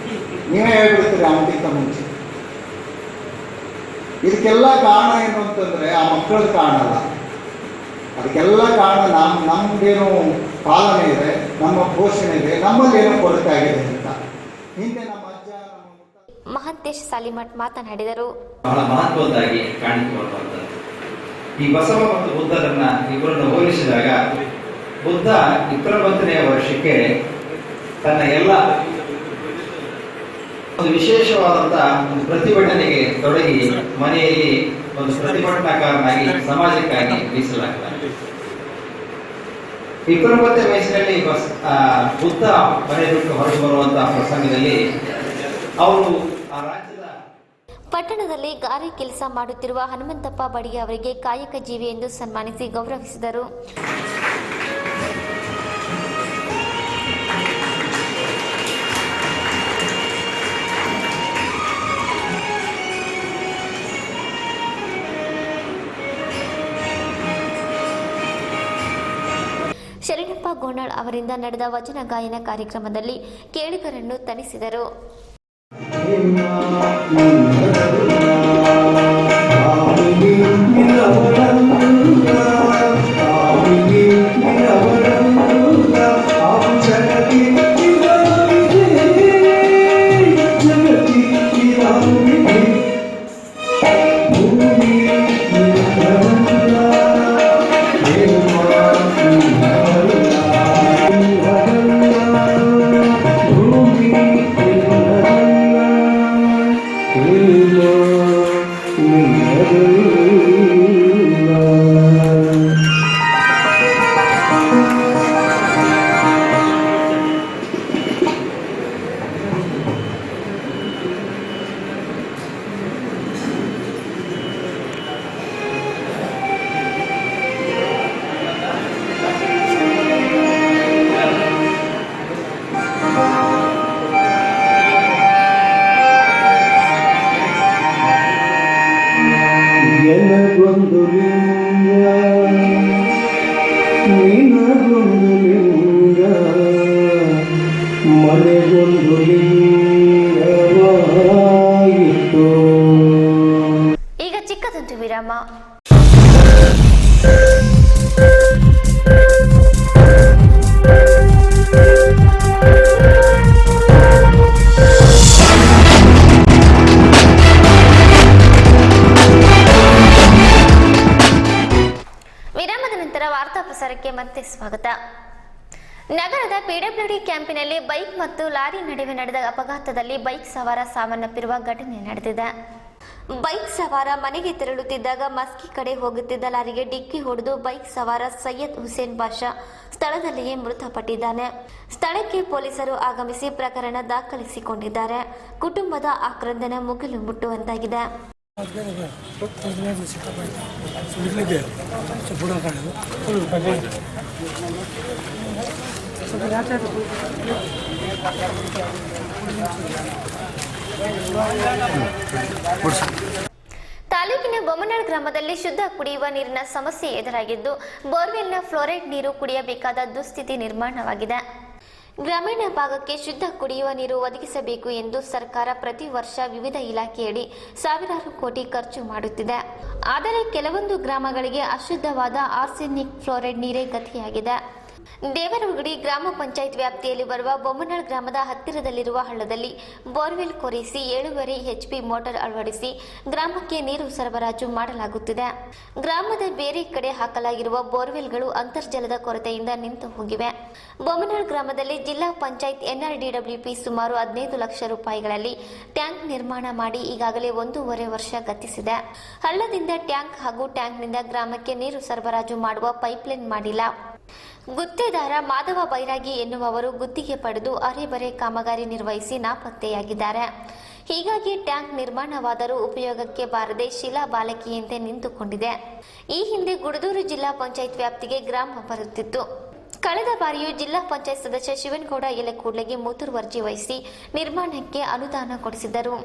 ನೀವೇ ಹೇಳ್ಬಿಡ್ತೀರಿ ಅವನಿಗಿಂತ ಮುಂಚೆ. ಇದಕ್ಕೆಲ್ಲ ಕಾರಣ ಏನು ಅಂತಂದ್ರೆ ಆ ಮಕ್ಕಳದ ಕಾರಣ ಅಲ್ಲ, ಅದಕ್ಕೆಲ್ಲ ಕಾರಣ ನಮ್ದೇನು ಪಾಲನೆ ಇದೆ, ನಮ್ಮ ಪೋಷಣೆ ಇದೆ, ನಮ್ಮಲ್ಲಿ ಏನೋ ಕೊರತೆ ಆಗಿದೆ ಅಂತ. ಹಿಂದೆ ನಮ್ಮ ಅಜ್ಜ ಮಹಂತೇಶ್ ಸಾಲಿಮಠ್ ಮಾತನಾಡಿದರು. ಬಹಳ ಮಹತ್ವದ್ದಾಗಿ ಕಾಣಿಸಿಕೊಳ್ಳುವಂಥದ್ದು ಈ ಬಸವ ಮತ್ತು ಬುದ್ಧರನ್ನ ಇಬ್ಬರನ್ನು ಹೋಲಿಸಿದಾಗ ಬುದ್ಧ 21ನೇ ವರ್ಷಕ್ಕೆ ತನ್ನ ಎಲ್ಲ ಒಂದು ವಿಶೇಷವಾದಂತಹ ಒಂದು ಪ್ರತಿಭಟನೆಗೆ ತೊಡಗಿ ಮನೆಯಲ್ಲಿ ಒಂದು ಪ್ರತಿಭಟನಾಕಾರನಾಗಿ ಸಮಾಜಕ್ಕಾಗಿ ಮೀಸಲಾಗ್ತಾನೆ. 29ನೇ ವಯಸ್ಸಿನಲ್ಲಿ ಬುದ್ಧ ಮನೆ ಬಿಟ್ಟು ಹೊರಗೆ ಬರುವಂತಹ ಪ್ರಸಂಗದಲ್ಲಿ ಅವರು ಆ ರಾಜ್ಯದ ಪಟ್ಟಣದಲ್ಲಿ ಗಾರೆ ಕೆಲಸ ಮಾಡುತ್ತಿರುವ ಹನುಮಂತಪ್ಪ ಬಡಿಗೆ ಅವರಿಗೆ ಕಾಯಕ ಜೀವಿ ಎಂದು ಸನ್ಮಾನಿಸಿ ಗೌರವಿಸಿದರು. ಶರಣಪ್ಪ ಗೋನಾಳ್ ಅವರಿಂದ ನಡೆದ ವಚನ ಗಾಯನ ಕಾರ್ಯಕ್ರಮದಲ್ಲಿ ಕೇಳುಗರನ್ನು ತಣಿಸಿದರು. ನನಗೊಂದು ಲಿಂಗ ನಿನಗೊಂದು ಲಿಂಗ ಮನೆಗೊಂದು ಲಿಂಗವಾಯಿತು. ಈಗ ಚಿಕ್ಕದೊಂದು ವಿರಾಮ. ವಿರಾಮದ ನಂತರ ವಾರ್ತಾ ಪ್ರಸಾರಕ್ಕೆ ಮತ್ತೆ ಸ್ವಾಗತ. ನಗರದ ಪಿಡಬ್ಲ್ಯೂಡಿ ಕ್ಯಾಂಪಿನಲ್ಲಿ ಬೈಕ್ ಮತ್ತು ಲಾರಿ ನಡುವೆ ನಡೆದ ಅಪಘಾತದಲ್ಲಿ ಬೈಕ್ ಸವಾರ ಸಾವನ್ನಪ್ಪಿರುವ ಘಟನೆ ನಡೆದಿದೆ. ಬೈಕ್ ಸವಾರ ಮನೆಗೆ ತೆರಳುತ್ತಿದ್ದಾಗ ಮಸ್ಕಿ ಕಡೆ ಹೋಗುತ್ತಿದ್ದ ಲಾರಿಗೆ ಡಿಕ್ಕಿ ಹೊಡೆದು ಬೈಕ್ ಸವಾರ ಸೈಯದ್ ಹುಸೇನ್ ಬಾಷಾ ಸ್ಥಳದಲ್ಲಿಯೇ ಮೃತಪಟ್ಟಿದ್ದಾನೆ. ಸ್ಥಳಕ್ಕೆ ಪೊಲೀಸರು ಆಗಮಿಸಿ ಪ್ರಕರಣ ದಾಖಲಿಸಿಕೊಂಡಿದ್ದಾರೆ. ಕುಟುಂಬದ ಆಕ್ರಂದನ ಮುಗಿಲು ಮುಟ್ಟುವಂತಾಗಿದೆ. ತಾಲೂಕಿನ ಬೊಮ್ಮನಾಳ್ ಗ್ರಾಮದಲ್ಲಿ ಶುದ್ಧ ಕುಡಿಯುವ ನೀರಿನ ಸಮಸ್ಯೆ ಎದುರಾಗಿದ್ದು ಬೋರ್ವೆಲ್ನ ಫ್ಲೋರೈಡ್ ನೀರು ಕುಡಿಯಬೇಕಾದ ದುಸ್ಥಿತಿ ನಿರ್ಮಾಣವಾಗಿದೆ. ಗ್ರಾಮೀಣ ಭಾಗಕ್ಕೆ ಶುದ್ಧ ಕುಡಿಯುವ ನೀರು ಒದಗಿಸಬೇಕು ಎಂದು ಸರ್ಕಾರ ಪ್ರತಿ ವರ್ಷ ವಿವಿಧ ಇಲಾಖೆಯಡಿ ಸಾವಿರಾರು ಕೋಟಿ ಖರ್ಚು ಮಾಡುತ್ತಿದೆ. ಆದರೆ ಕೆಲವೊಂದು ಗ್ರಾಮಗಳಿಗೆ ಅಶುದ್ಧವಾದ ಆರ್ಸೆನಿಕ್ ಫ್ಲೋರೈಡ್ ನೀರೇ ಗತಿಯಾಗಿದೆ. ದೇವರಗುಡಿ ಗ್ರಾಮ ಪಂಚಾಯತ್ ವ್ಯಾಪ್ತಿಯಲ್ಲಿ ಬರುವ ಬೊಮ್ಮನಾಳ್ ಗ್ರಾಮದ ಹತ್ತಿರದಲ್ಲಿರುವ ಹಳ್ಳದಲ್ಲಿ ಬೋರ್ವೆಲ್ ಕೊರೆಸಿ 7.5 HP ಮೋಟಾರ್ ಅಳವಡಿಸಿ ಗ್ರಾಮಕ್ಕೆ ನೀರು ಸರಬರಾಜು ಮಾಡಲಾಗುತ್ತಿದೆ. ಗ್ರಾಮದ ಬೇರೆ ಕಡೆ ಹಾಕಲಾಗಿರುವ ಬೋರ್ವೆಲ್ಗಳು ಅಂತರ್ಜಲದ ಕೊರತೆಯಿಂದ ನಿಂತು ಹೋಗಿವೆ. ಬೊಮ್ಮನಾಳ್ ಗ್ರಾಮದಲ್ಲಿ ಜಿಲ್ಲಾ ಪಂಚಾಯತ್ NRDWP ಸುಮಾರು 15 ಲಕ್ಷ ರೂಪಾಯಿಗಳಲ್ಲಿ ಟ್ಯಾಂಕ್ ನಿರ್ಮಾಣ ಮಾಡಿ ಈಗಾಗಲೇ 1.5 ವರ್ಷ ಗತಿಸಿದೆ. ಹಳ್ಳದಿಂದ ಟ್ಯಾಂಕ್ ಹಾಗೂ ಟ್ಯಾಂಕ್ನಿಂದ ಗ್ರಾಮಕ್ಕೆ ನೀರು ಸರಬರಾಜು ಮಾಡುವ ಪೈಪ್ಲೈನ್ ಮಾಡಿಲ್ಲ. ಗುತ್ತೇದಾರ ಮಾಧವ ಬೈರಾಗಿ ಎನ್ನುವವರು ಗುತ್ತಿಗೆ ಪಡೆದು ಅರೆಬರೆ ಕಾಮಗಾರಿ ನಿರ್ವಹಿಸಿ ನಾಪತ್ತೆಯಾಗಿದ್ದಾರೆ. ಹೀಗಾಗಿ ಟ್ಯಾಂಕ್ ನಿರ್ಮಾಣವಾದರೂ ಉಪಯೋಗಕ್ಕೆ ಬಾರದೆ ಶಿಲಾ ಬಾಲಕಿಯಂತೆ ನಿಂತುಕೊಂಡಿದೆ. ಈ ಹಿಂದೆ ಗುಡದೂರು ಜಿಲ್ಲಾ ಪಂಚಾಯತ್ ವ್ಯಾಪ್ತಿಗೆ ಗ್ರಾಮ ಬರುತ್ತಿತ್ತು. ಕಳೆದ ಬಾರಿಯೂ ಜಿಲ್ಲಾ ಪಂಚಾಯತ್ ಸದಸ್ಯ ಶಿವನಗೌಡ ಯಲಕೂಡ್ಲಗಿ ಮುತುವರ್ಜಿ ವಹಿಸಿ ನಿರ್ಮಾಣಕ್ಕೆ ಅನುದಾನ ಕೊಡಿಸಿದ್ದರು.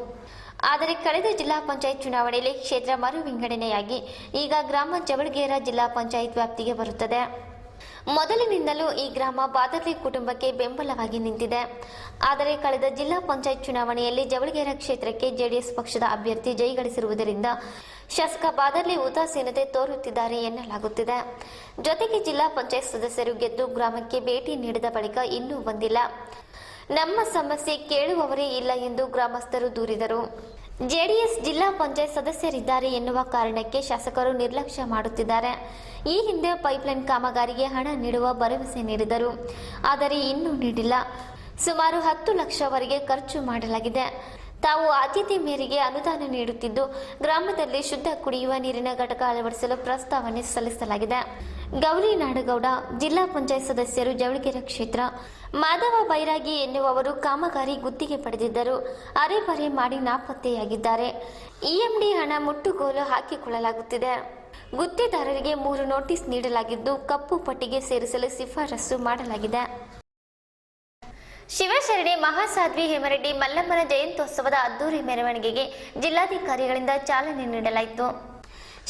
ಆದರೆ ಕಳೆದ ಜಿಲ್ಲಾ ಪಂಚಾಯತ್ ಚುನಾವಣೆಯಲ್ಲಿ ಕ್ಷೇತ್ರ ಮರು ವಿಂಗಡಣೆಯಾಗಿ ಈಗ ಗ್ರಾಮ ಜವಳಗೇರ ಜಿಲ್ಲಾ ಪಂಚಾಯತ್ ವ್ಯಾಪ್ತಿಗೆ ಬರುತ್ತದೆ. ಮೊದಲಿನಿಂದಲೂ ಈ ಗ್ರಾಮ ಬಾದರ್ಲಿ ಕುಟುಂಬಕ್ಕೆ ಬೆಂಬಲವಾಗಿ ನಿಂತಿದೆ. ಆದರೆ ಕಳೆದ ಜಿಲ್ಲಾ ಪಂಚಾಯತ್ ಚುನಾವಣೆಯಲ್ಲಿ ಜವಳಗೇರ ಕ್ಷೇತ್ರಕ್ಕೆ ಜೆಡಿಎಸ್ ಪಕ್ಷದ ಅಭ್ಯರ್ಥಿ ಜಯಗಳಿಸಿರುವುದರಿಂದ ಶಾಸಕ ಬಾದರ್ಲಿ ಉದಾಸೀನತೆ ತೋರುತ್ತಿದ್ದಾರೆ ಎನ್ನಲಾಗುತ್ತಿದೆ. ಜೊತೆಗೆ ಜಿಲ್ಲಾ ಪಂಚಾಯತ್ ಸದಸ್ಯರು ಗೆದ್ದು ಗ್ರಾಮಕ್ಕೆ ಭೇಟಿ ನೀಡಿದ ಬಳಿಕ ಇನ್ನೂ ಬಂದಿಲ್ಲ. ನಮ್ಮ ಸಮಸ್ಯೆ ಕೇಳುವವರೇ ಇಲ್ಲ ಎಂದು ಗ್ರಾಮಸ್ಥರು ದೂರಿದರು. ಜೆಡಿಎಸ್ ಜಿಲ್ಲಾ ಪಂಚಾಯತ್ ಸದಸ್ಯರಿದ್ದಾರೆ ಎನ್ನುವ ಕಾರಣಕ್ಕೆ ಶಾಸಕರು ನಿರ್ಲಕ್ಷ್ಯ ಮಾಡುತ್ತಿದ್ದಾರೆ. ಈ ಹಿಂದೆ ಪೈಪ್ಲೈನ್ ಕಾಮಗಾರಿಗೆ ಹಣ ನೀಡುವ ಭರವಸೆ ನೀಡಿದರು. ಆದರೆ ಇನ್ನೂ ನೀಡಿಲ್ಲ. ಸುಮಾರು 10 ಲಕ್ಷವರೆಗೆ ಖರ್ಚು ಮಾಡಲಾಗಿದೆ. ತಾವು ಆದ್ಯತೆ ಮೇರೆಗೆ ಅನುದಾನ ನೀಡುತ್ತಿದ್ದು ಗ್ರಾಮದಲ್ಲಿ ಶುದ್ಧ ಕುಡಿಯುವ ನೀರಿನ ಘಟಕ ಅಳವಡಿಸಲು ಪ್ರಸ್ತಾವನೆ ಸಲ್ಲಿಸಲಾಗಿದೆ. ಗೌರಿ ನಾಡಗೌಡ, ಜಿಲ್ಲಾ ಪಂಚಾಯತ್ ಸದಸ್ಯರು, ಜವಳಗೆರೆ ಕ್ಷೇತ್ರ, ಮಾಧವ ಬೈರಾಗಿ ಎನ್ನುವವರು ಕಾಮಗಾರಿ ಗುತ್ತಿಗೆ ಪಡೆದಿದ್ದರು. ಅರೆಬರೆ ಮಾಡಿ ನಾಪತ್ತೆಯಾಗಿದ್ದಾರೆ. ಇಎಂಡಿ ಹಣ ಮುಟ್ಟುಗೋಲು ಹಾಕಿಕೊಳ್ಳಲಾಗುತ್ತಿದೆ. ಗುತ್ತಿದಾರರಿಗೆ 3 ನೋಟಿಸ್ ನೀಡಲಾಗಿದ್ದು ಕಪ್ಪು ಪಟ್ಟಿಗೆ ಸೇರಿಸಲು ಶಿಫಾರಸು ಮಾಡಲಾಗಿದೆ. ಶಿವಶರಣೆ ಮಹಾಸಾಧ್ವಿ ಹೇಮರೆಡ್ಡಿ ಮಲ್ಲಮ್ಮನ ಜಯಂತ್ಯೋತ್ಸವದ ಅದ್ದೂರಿ ಮೆರವಣಿಗೆಗೆ ಜಿಲ್ಲಾಧಿಕಾರಿಗಳಿಂದ ಚಾಲನೆ ನೀಡಲಾಯಿತು.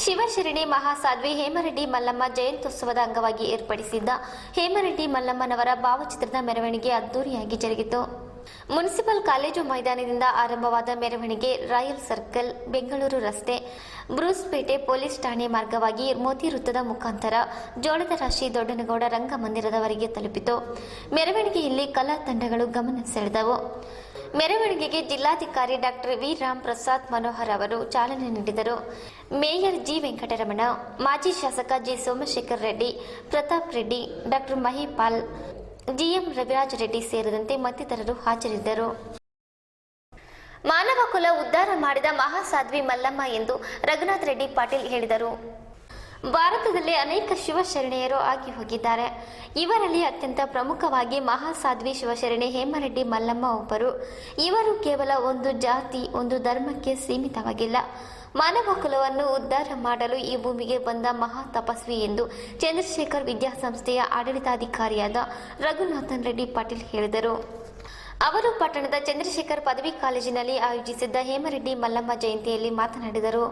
ಶಿವಶರಣೆ ಮಹಾಸಾಧ್ವಿ ಹೇಮರೆಡ್ಡಿ ಮಲ್ಲಮ್ಮ ಜಯಂತ್ಯೋತ್ಸವದ ಅಂಗವಾಗಿ ಏರ್ಪಡಿಸಿದ್ದ ಹೇಮರೆಡ್ಡಿ ಮಲ್ಲಮ್ಮನವರ ಭಾವಚಿತ್ರದ ಮೆರವಣಿಗೆ ಅದ್ದೂರಿಯಾಗಿ ಜರುಗಿತು. ಮುನ್ಸಿಪಲ್ ಕಾಲೇಜು ಮೈದಾನದಿಂದ ಆರಂಭವಾದ ಮೆರವಣಿಗೆ ರಾಯಲ್ ಸರ್ಕಲ್, ಬೆಂಗಳೂರು ರಸ್ತೆ, ಬ್ರೂಸ್ಪೇಟೆ ಪೊಲೀಸ್ ಠಾಣೆ ಮಾರ್ಗವಾಗಿ ಮೋತಿ ವೃತ್ತದ ಮುಖಾಂತರ ಜೋಳದ ರಾಶಿ ದೊಡ್ಡನಗೌಡ ರಂಗಮಂದಿರದವರೆಗೆ ತಲುಪಿತು. ಮೆರವಣಿಗೆಯಲ್ಲಿ ಕಲಾ ತಂಡಗಳು ಗಮನ ಸೆಳೆದವು. ಮೆರವಣಿಗೆಗೆ ಜಿಲ್ಲಾಧಿಕಾರಿ ಡಾಕ್ಟರ್ ವಿ ರಾಮ್ ಪ್ರಸಾದ್ ಮನೋಹರ್ ಅವರು ಚಾಲನೆ ನೀಡಿದರು. ಮೇಯರ್ ಜಿ ವೆಂಕಟರಮಣ, ಮಾಜಿ ಶಾಸಕ G Somashekar Reddy, Pratap Reddy, doctor Mahipal, GM Raviraj Reddy ಸೇರಿದಂತೆ ಮತ್ತಿತರರು ಹಾಜರಿದ್ದರು. ಮಾನವ ಕುಲ ಉದ್ಧಾರ ಮಾಡಿದ ಮಹಾಸಾಧ್ವಿ ಮಲ್ಲಮ್ಮ ಎಂದು ರಘುನಾಥ್ ರೆಡ್ಡಿ ಪಾಟೀಲ್ ಹೇಳಿದರು. ಭಾರತದಲ್ಲಿ ಅನೇಕ ಶಿವಶರಣೆಯರು ಆಗಿ ಹೋಗಿದ್ದಾರೆ. ಇವರಲ್ಲಿ ಅತ್ಯಂತ ಪ್ರಮುಖವಾಗಿ ಮಹಾಸಾಧ್ವಿ ಶಿವಶರಣೆ ಹೇಮರೆಡ್ಡಿ ಮಲ್ಲಮ್ಮ ಒಬ್ಬರು. ಇವರು ಕೇವಲ ಒಂದು ಜಾತಿ, ಒಂದು ಧರ್ಮಕ್ಕೆ ಸೀಮಿತವಾಗಿಲ್ಲ. ಮಾನವ ಕುಲವನ್ನು ಉದ್ಧಾರ ಮಾಡಲು ಈ ಭೂಮಿಗೆ ಬಂದ ಮಹಾ ತಪಸ್ವಿ ಎಂದು ಚಂದ್ರಶೇಖರ್ ವಿದ್ಯಾಸಂಸ್ಥೆಯ ಆಡಳಿತಾಧಿಕಾರಿಯಾದ ರಘುನಾಥನ್ ರೆಡ್ಡಿ ಪಾಟೀಲ್ ಹೇಳಿದರು. ಅವರು ಪಟ್ಟಣದ ಚಂದ್ರಶೇಖರ್ ಪದವಿ ಕಾಲೇಜಿನಲ್ಲಿ ಆಯೋಜಿಸಿದ್ದ ಹೇಮರೆಡ್ಡಿ ಮಲ್ಲಮ್ಮ ಜಯಂತಿಯಲ್ಲಿ ಮಾತನಾಡಿದರು.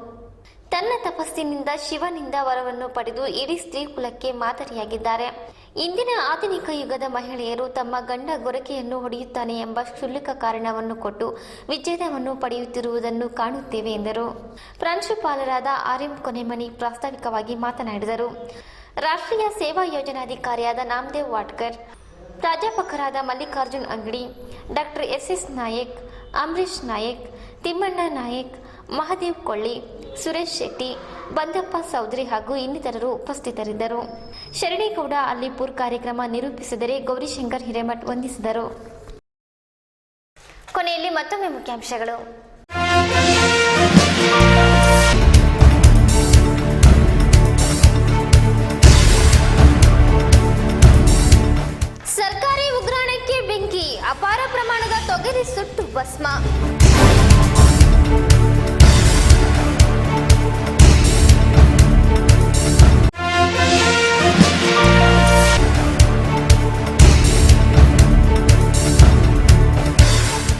ತನ್ನ ತಪಸ್ಸಿನಿಂದ ಶಿವನಿಂದ ವರವನ್ನು ಪಡೆದು ಇಡೀ ಸ್ತ್ರೀ ಕುಲಕ್ಕೆ ಮಾದರಿಯಾಗಿದ್ದಾರೆ. ಇಂದಿನ ಆಧುನಿಕ ಯುಗದ ಮಹಿಳೆಯರು ತಮ್ಮ ಗಂಡ ಗೊರಕೆಯನ್ನು ಹೊಡೆಯುತ್ತಾನೆ ಎಂಬ ಕ್ಷುಲ್ಲಕ ಕಾರಣವನ್ನು ಕೊಟ್ಟು ವಿಚ್ಛೇದವನ್ನು ಪಡೆಯುತ್ತಿರುವುದನ್ನು ಕಾಣುತ್ತೇವೆ ಎಂದರು. ಪ್ರಾಂಶುಪಾಲರಾದ ಆರ್ಎಂ ಕೊನೆಮನಿ ಪ್ರಾಸ್ತಾವಿಕವಾಗಿ ಮಾತನಾಡಿದರು. ರಾಷ್ಟ್ರೀಯ ಸೇವಾ ಯೋಜನಾಧಿಕಾರಿಯಾದ ನಾಮದೇವ್ ವಾಡ್ಕರ್, ಪ್ರಾಧ್ಯಾಪಕರಾದ ಮಲ್ಲಿಕಾರ್ಜುನ್ ಅಂಗಡಿ, ಡಾಕ್ಟರ್ ಎಸ್ ನಾಯಕ್, ಅಂಬರೀಶ್ ನಾಯಕ್, ತಿಮ್ಮಣ್ಣ ನಾಯಕ್, ಮಹಾದೇವ್ ಕೊಳ್ಳಿ, ಸುರೇಶ್ ಶೆಟ್ಟಿ, ಬಂದಪ್ಪ ಸೌದ್ರಿ ಹಾಗೂ ಇನ್ನಿತರರು ಉಪಸ್ಥಿತರಿದ್ದರು. ಶರಣೇಗೌಡ ಅಲ್ಲಿಪುರ್ ಕಾರ್ಯಕ್ರಮ ನಿರೂಪಿಸಿದರೆ ಗೌರಿಶಂಕರ್ ಹಿರೇಮಠ್ ವಂದಿಸಿದರು. ಕೊನೆಯಲ್ಲಿ ಮತ್ತೊಮ್ಮೆ ಮುಖ್ಯಾಂಶಗಳು. ಸರ್ಕಾರಿ ಉಗ್ರಾಣಕ್ಕೆ ಬೆಂಕಿ, ಅಪಾರ ಪ್ರಮಾಣದ ತೊಗರಿ ಸುಟ್ಟು ಭಸ್ಮ.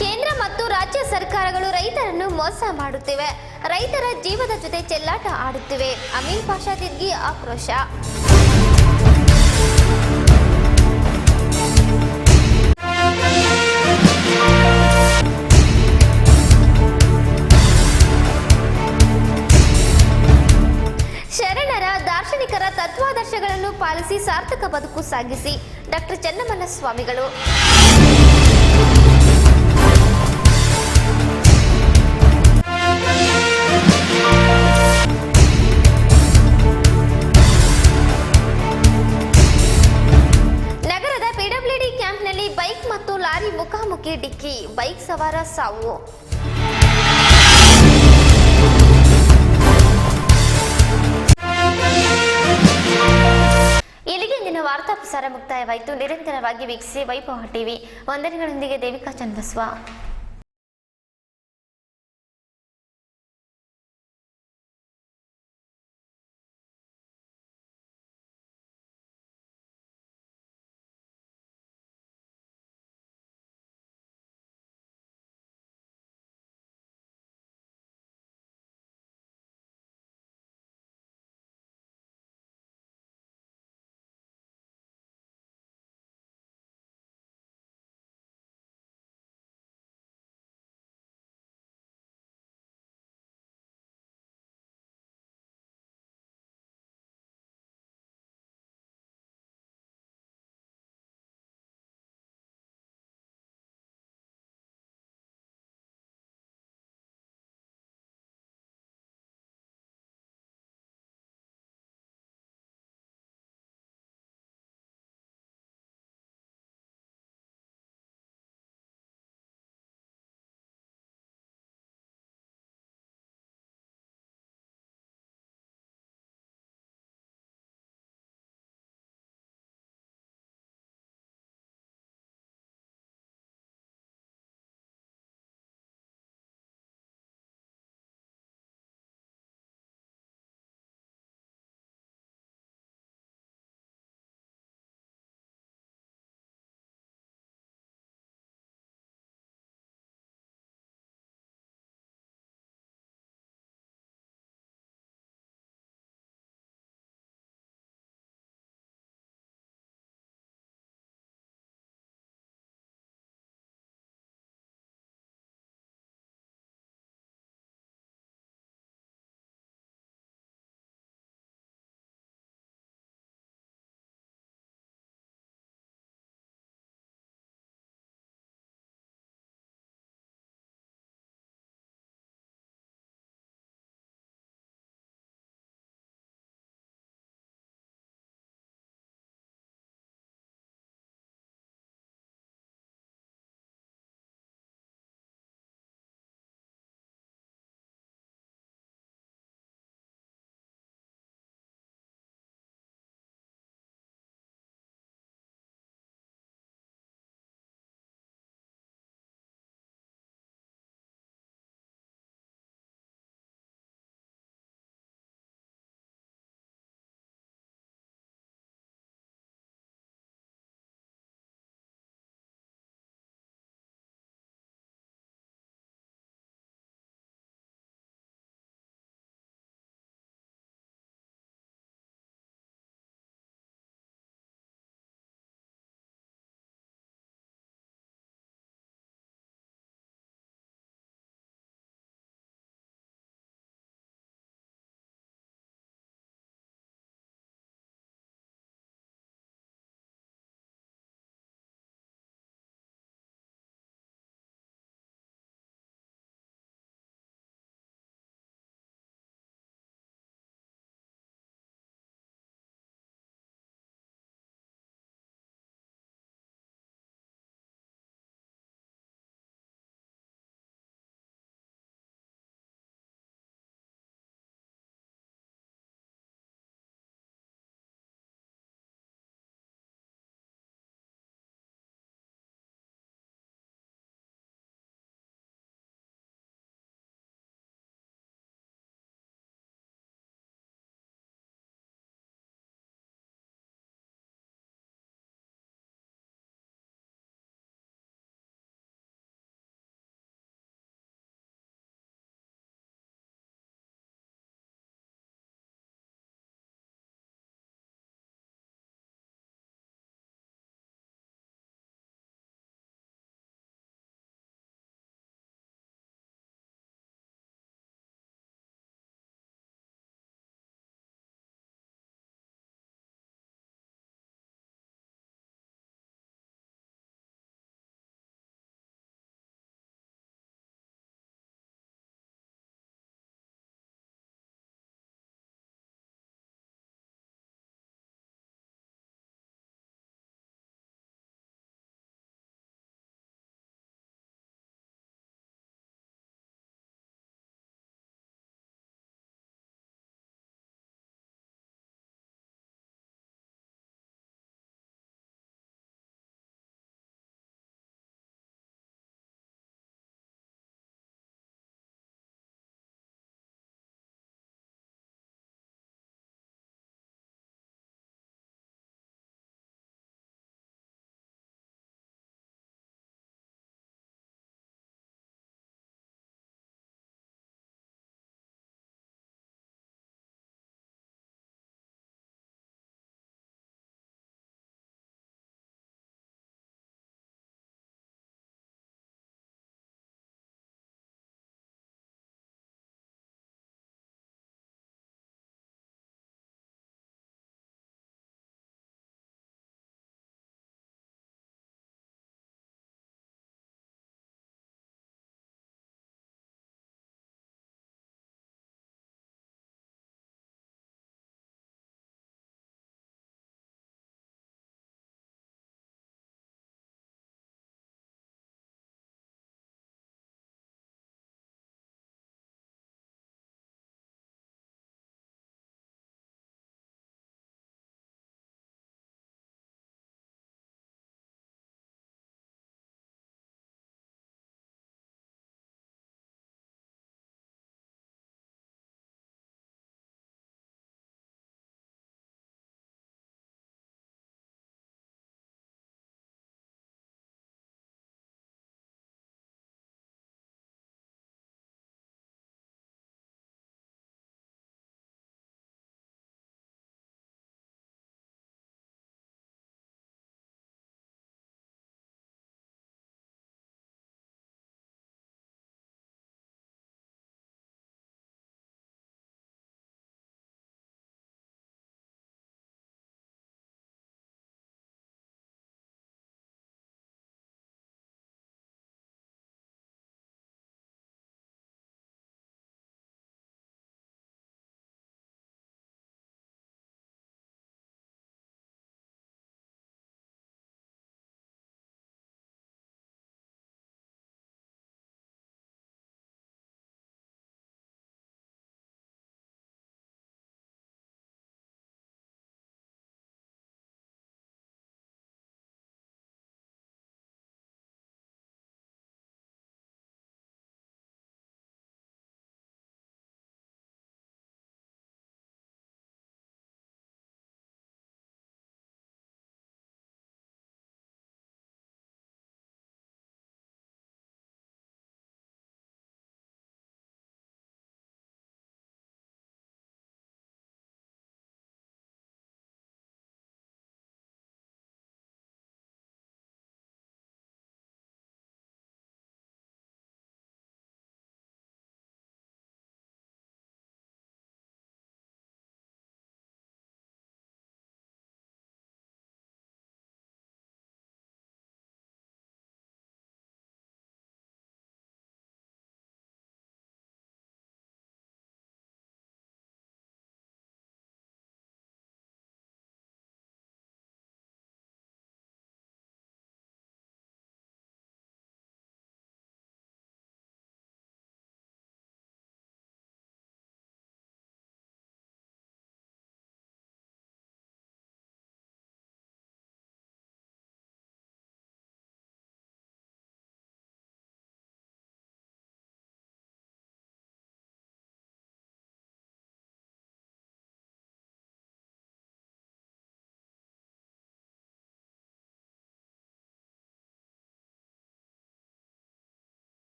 ಕೇಂದ್ರ ಮತ್ತು ರಾಜ್ಯ ಸರ್ಕಾರಗಳು ರೈತರನ್ನು ಮೋಸ ಮಾಡುತ್ತಿವೆ, ರೈತರ ಜೀವದ ಜೊತೆ ಚೆಲ್ಲಾಟ ಆಡುತ್ತಿವೆ. ಅಮೀನ್ ಪಾಷಾ ದಿಗ್ಗಿ ಆಕ್ರೋಶ. ಶರಣರ ದಾರ್ಶನಿಕರ ತತ್ವಾದರ್ಶಗಳನ್ನು ಪಾಲಿಸಿ ಸಾರ್ಥಕ ಬದುಕು ಸಾಗಿಸಿ. ಡಾಕ್ಟರ್ ಚನ್ನಮನ ಸ್ವಾಮಿಗಳು. ನಗರದ ಪಿಡಬ್ಲ್ಯೂಡಿ ಕ್ಯಾಂಪ್ನಲ್ಲಿ ಬೈಕ್ ಮತ್ತು ಲಾರಿ ಮುಖಾಮುಖಿ ಡಿಕ್ಕಿ, ಬೈಕ್ ಸವಾರ ಸಾವು. ಇಲ್ಲಿಗೆ ಇಂದಿನ ವಾರ್ತಾ ಪ್ರಸಾರ ಮುಕ್ತಾಯವಾಯಿತು. ನಿರಂತರವಾಗಿ ವೀಕ್ಷಿಸಿ ವೈಭವ ಟಿವಿ. ವಂದನೆಗಳೊಂದಿಗೆ ದೇವಿಕಾ ಚಂದಸ್ವ.